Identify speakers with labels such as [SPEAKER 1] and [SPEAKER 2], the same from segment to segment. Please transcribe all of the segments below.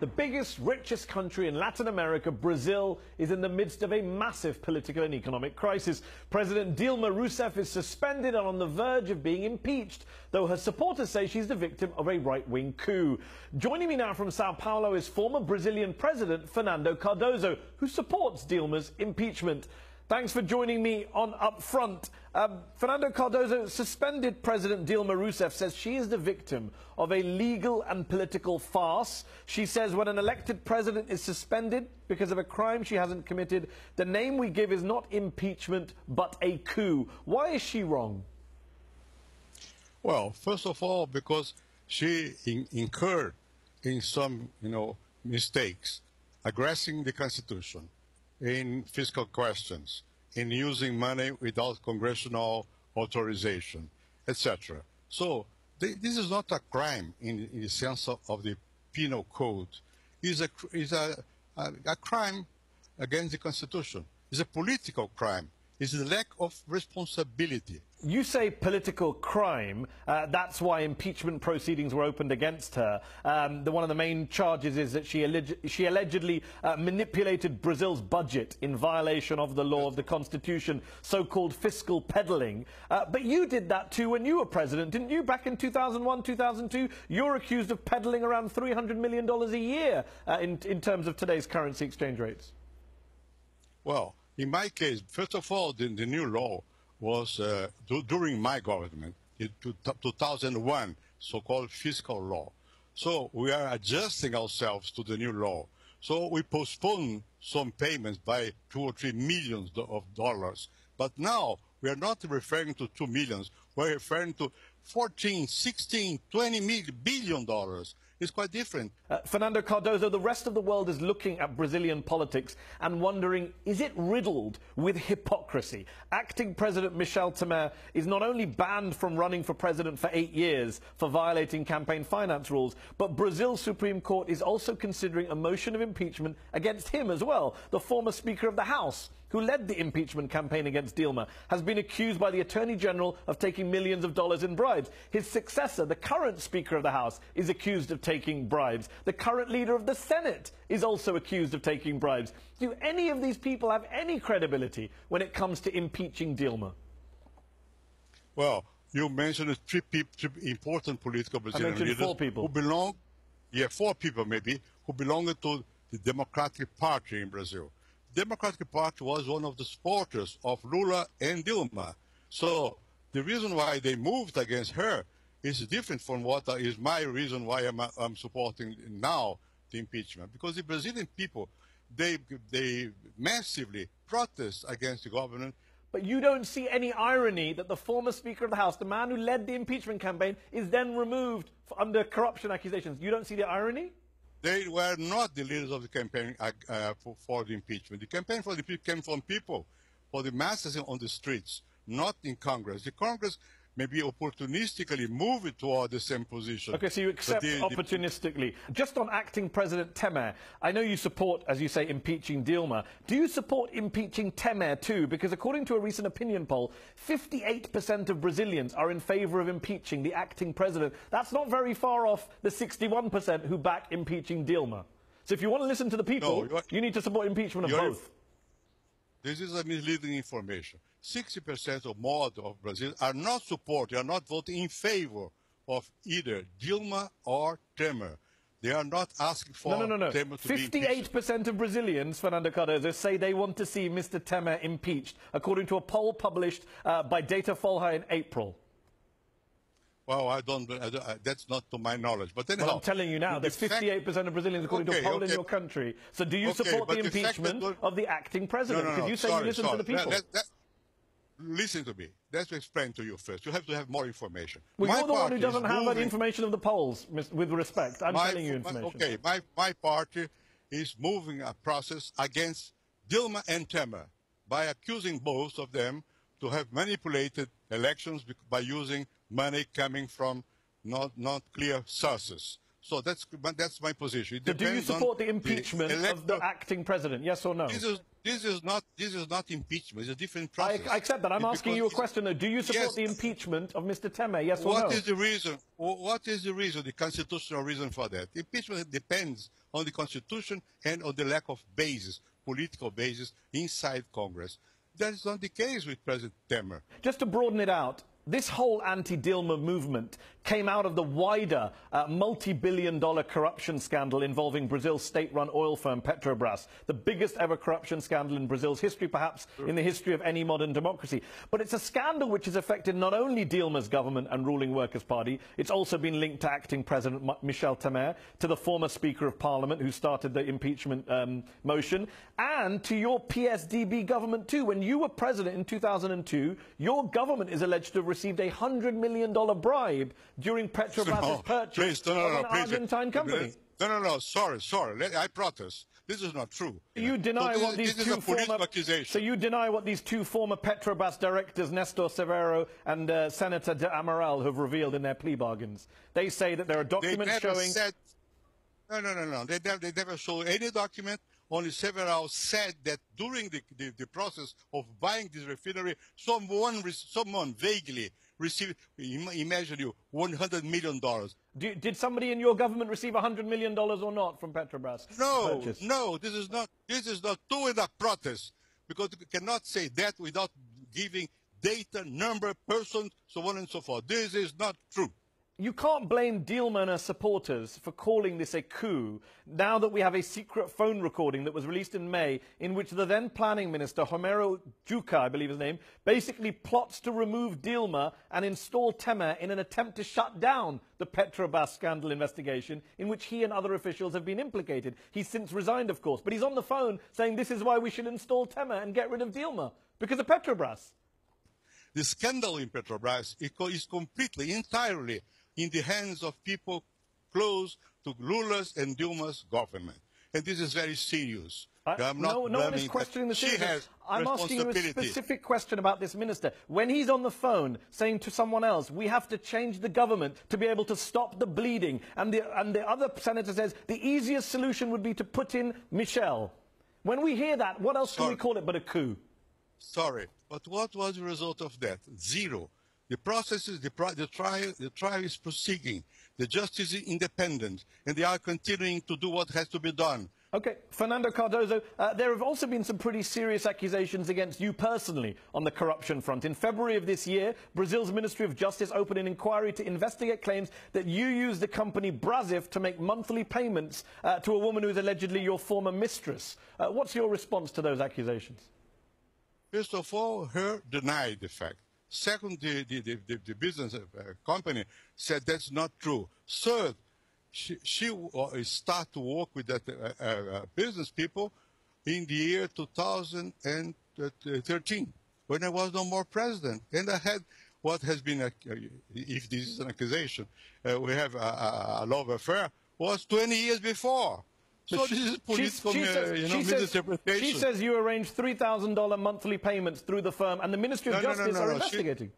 [SPEAKER 1] The biggest, richest country in Latin America, Brazil, is in the midst of a massive political and economic crisis. President Dilma Rousseff is suspended and on the verge of being impeached, though her supporters say she's the victim of a right-wing coup. Joining me now from Sao Paulo is former Brazilian President Fernando Cardoso, who supports Dilma's impeachment. Thanks for joining me on Up Front. Fernando Cardoso, suspended President Dilma Rousseff says she is the victim of a legal and political farce. She says when an elected president is suspended because of a crime she hasn't committed, the name we give is not impeachment, but a coup. Why is she wrong?
[SPEAKER 2] Well, first of all, because she incurred in some, mistakes, aggressing the Constitution, in fiscal questions, in using money without congressional authorization, etc. So this is not a crime in the sense of the penal code. It's a crime against the Constitution. It's a political crime. It's the lack of responsibility.
[SPEAKER 1] You say political crime. That's why impeachment proceedings were opened against her. One of the main charges is that she allegedly manipulated Brazil's budget in violation of the law of the Constitution, so-called fiscal peddling. But you did that too when you were president, didn't you? Back in 2001, 2002, you're accused of peddling around $300 million a year in terms of today's currency exchange rates.
[SPEAKER 2] Well, in my case, first of all, the new law was during my government, in 2001, so-called fiscal law. So we are adjusting ourselves to the new law. So we postponed some payments by $2 or $3 million of dollars. But now we are not referring to 2 millions. We're referring to 14, 16, 20 billion dollars. It's quite different.
[SPEAKER 1] Fernando Cardoso, the rest of the world is looking at Brazilian politics and wondering, is it riddled with hypocrisy? Acting President Michel Temer is not only banned from running for president for 8 years for violating campaign finance rules, but Brazil's Supreme Court is also considering a motion of impeachment against him as well. The former Speaker of the House, who led the impeachment campaign against Dilma, has been accused by the Attorney General of taking millions of dollars in bribes. His successor, the current Speaker of the House, is accused of taking bribes. The current leader of the Senate is also accused of taking bribes. Do any of these people have any credibility when it comes to impeaching Dilma?
[SPEAKER 2] Well, you mentioned three important political Brazilian leaders.
[SPEAKER 1] 4 people.
[SPEAKER 2] Who belong, 4 people maybe, who belong to the Democratic Party in Brazil. The Democratic Party was one of the supporters of Lula and Dilma. So the reason why they moved against her is different from what is my reason why I'm supporting now the impeachment. Because the Brazilian people, they massively protest against the government.
[SPEAKER 1] But you don't see any irony that the former Speaker of the House, the man who led the impeachment campaign, is then removed under corruption accusations. You don't see the irony?
[SPEAKER 2] They were not the leaders of the campaign for the impeachment. The campaign for the impeachment came from people, for the masses on the streets, not in Congress. The Congress maybe opportunistically move it toward the same position.
[SPEAKER 1] Okay, so you accept opportunistically. Just on acting President Temer, I know you support, as you say, impeaching Dilma. Do you support impeaching Temer too? Because according to a recent opinion poll, 58% of Brazilians are in favour of impeaching the acting president. That's not very far off the 61% who back impeaching Dilma. So if you want to listen to the people, you need to support impeachment of both.
[SPEAKER 2] This is a misleading information. 60% or more of Brazil are not supporting, are not voting in favor of either Dilma or Temer. They are not asking for Temer to be impeached.
[SPEAKER 1] 58% of Brazilians, Fernando Cardoso, say they want to see Mr. Temer impeached, according to a poll published by Datafolha in April.
[SPEAKER 2] Well, that's not to my knowledge. But anyhow,
[SPEAKER 1] well, I'm telling you now, there's 58% of Brazilians, according to a poll in your country. So do you support the impeachment of the acting president? Because you say you listen to the people.
[SPEAKER 2] Listen to me. Let's explain to you first. You have to have more information.
[SPEAKER 1] Well, you're the one who doesn't have that information of the polls, with respect. I'm telling you information.
[SPEAKER 2] Okay, my party is moving a process against Dilma and Temer by accusing both of them to have manipulated elections by using money coming from not clear sources. So that's my position. It
[SPEAKER 1] So do you
[SPEAKER 2] depends
[SPEAKER 1] support
[SPEAKER 2] on
[SPEAKER 1] the impeachment of the acting president? Yes or no?
[SPEAKER 2] This is not impeachment. It's a different process.
[SPEAKER 1] I accept that. I'm asking you a question though. Do you support
[SPEAKER 2] yes,
[SPEAKER 1] the impeachment of Mr. Temer? Yes or no?
[SPEAKER 2] What is the reason? What is the reason? The constitutional reason for that? Impeachment depends on the Constitution and on the lack of basis, political basis inside Congress. That is not the case with President Temer.
[SPEAKER 1] Just to broaden it out, this whole anti-Dilma movement came out of the wider multi-billion-dollar corruption scandal involving Brazil's state-run oil firm Petrobras, the biggest ever corruption scandal in Brazil's history, perhaps in the history of any modern democracy. But it's a scandal which has affected not only Dilma's government and ruling Workers' Party, it's also been linked to acting President Michel Temer, to the former Speaker of Parliament who started the impeachment motion, and to your PSDB government too. When you were president in 2002, your government is alleged to have received a $100 million bribe during Petrobras' purchase of an Argentine company.
[SPEAKER 2] No, sorry. I protest. This is not true.
[SPEAKER 1] You deny what these two former... So you deny what these two former Petrobras directors, Nestor Severo and Senator de Amaral, have revealed in their plea bargains. They say that there are documents showing...
[SPEAKER 2] No. They never showed any document. Only Severo said that during the process of buying this refinery, someone vaguely received, imagine you, $100 million.
[SPEAKER 1] Did somebody in your government receive $100 million or not from Petrobras?
[SPEAKER 2] No, this is not true in a protest, because you cannot say that without giving data, number, person, so on and so forth. This is not true.
[SPEAKER 1] You can't blame Dilma and her supporters for calling this a coup, now that we have a secret phone recording that was released in May, in which the then planning minister, Romero Jucá, I believe his name, basically plots to remove Dilma and install Temer in an attempt to shut down the Petrobras scandal investigation, in which he and other officials have been implicated. He's since resigned, of course, but he's on the phone saying this is why we should install Temer and get rid of Dilma, because of Petrobras.
[SPEAKER 2] The scandal in Petrobras is completely, entirely in the hands of people close to Lula's and Dilma's government. And this is very serious.
[SPEAKER 1] No one is questioning the seriousness. I'm asking you a specific question about this minister. When he's on the phone saying to someone else, we have to change the government to be able to stop the bleeding, and the other senator says the easiest solution would be to put in Michel. When we hear that, what else can we call it but a coup?
[SPEAKER 2] Sorry, but what was the result of that? Zero. The process is, the trial is proceeding. The justice is independent, and they are continuing to do what has to be done.
[SPEAKER 1] Okay, Fernando Cardoso, there have also been some pretty serious accusations against you personally on the corruption front. In February of this year, Brazil's Ministry of Justice opened an inquiry to investigate claims that you used the company Brasif to make monthly payments to a woman who is allegedly your former mistress. What's your response to those accusations?
[SPEAKER 2] First of all, her denied the fact. Second, the business company said that's not true. Third, she started to work with that business people in the year 2013, when I was no more president. And I had what has been, if this is an accusation, we have a love affair, was 20 years before. So this is political misinterpretation.
[SPEAKER 1] She says you arranged $3,000 monthly payments through the firm, and the Ministry of Justice are investigating.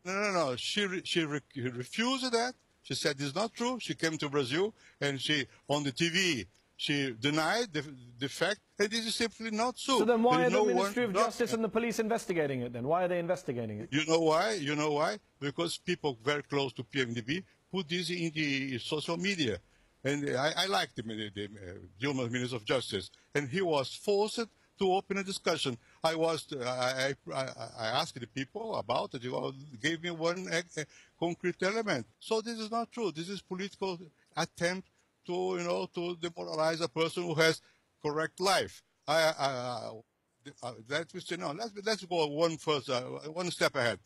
[SPEAKER 2] No. She refused that. She said it's not true. She came to Brazil, and on the TV, she denied the fact, and this is simply not so.
[SPEAKER 1] So then why are the Ministry of Justice and the police investigating it then? Why are they investigating it?
[SPEAKER 2] You know why? Because people very close to PMDB put this in the social media. And I like the Dilma Minister of Justice, and he was forced to open a discussion. I asked the people about it. You gave me one concrete element. So this is not true. This is political attempt to to demoralize a person who has correct life. Let's go one step ahead.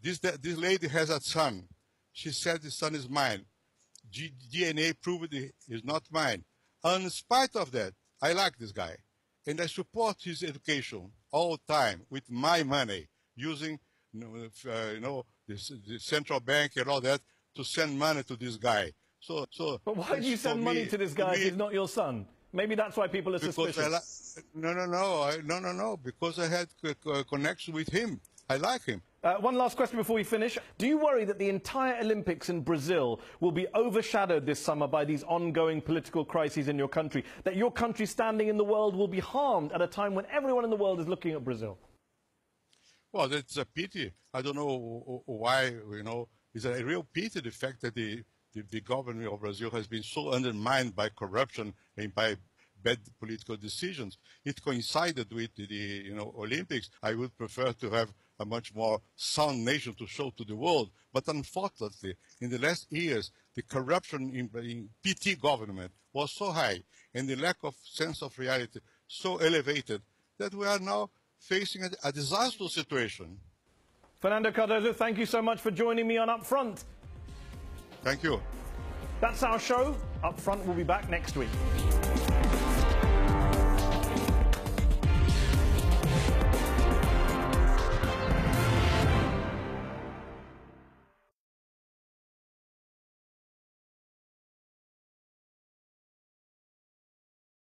[SPEAKER 2] This lady has a son. She said the son is mine. DNA proved it is not mine. And in spite of that, I like this guy. And I support his education all the time with my money, using the central bank and all that to send money to this guy.
[SPEAKER 1] But why do you send money to this guy if he's not your son? Maybe that's why people are suspicious.
[SPEAKER 2] No, because I had a connection with him. I like him.
[SPEAKER 1] One last question before we finish. Do you worry that the entire Olympics in Brazil will be overshadowed this summer by these ongoing political crises in your country? That your country's standing in the world will be harmed at a time when everyone in the world is looking at Brazil?
[SPEAKER 2] Well, that's a pity. I don't know why, it's a real pity the fact that the government of Brazil has been so undermined by corruption and by bad political decisions. It coincided with the Olympics. I would prefer to have a much more sound nation to show to the world. But unfortunately, in the last years, the corruption in PT government was so high and the lack of sense of reality so elevated that we are now facing a disastrous situation.
[SPEAKER 1] Fernando Cardoso, thank you so much for joining me on Upfront.
[SPEAKER 2] Thank you.
[SPEAKER 1] That's our show. Upfront will be back next week.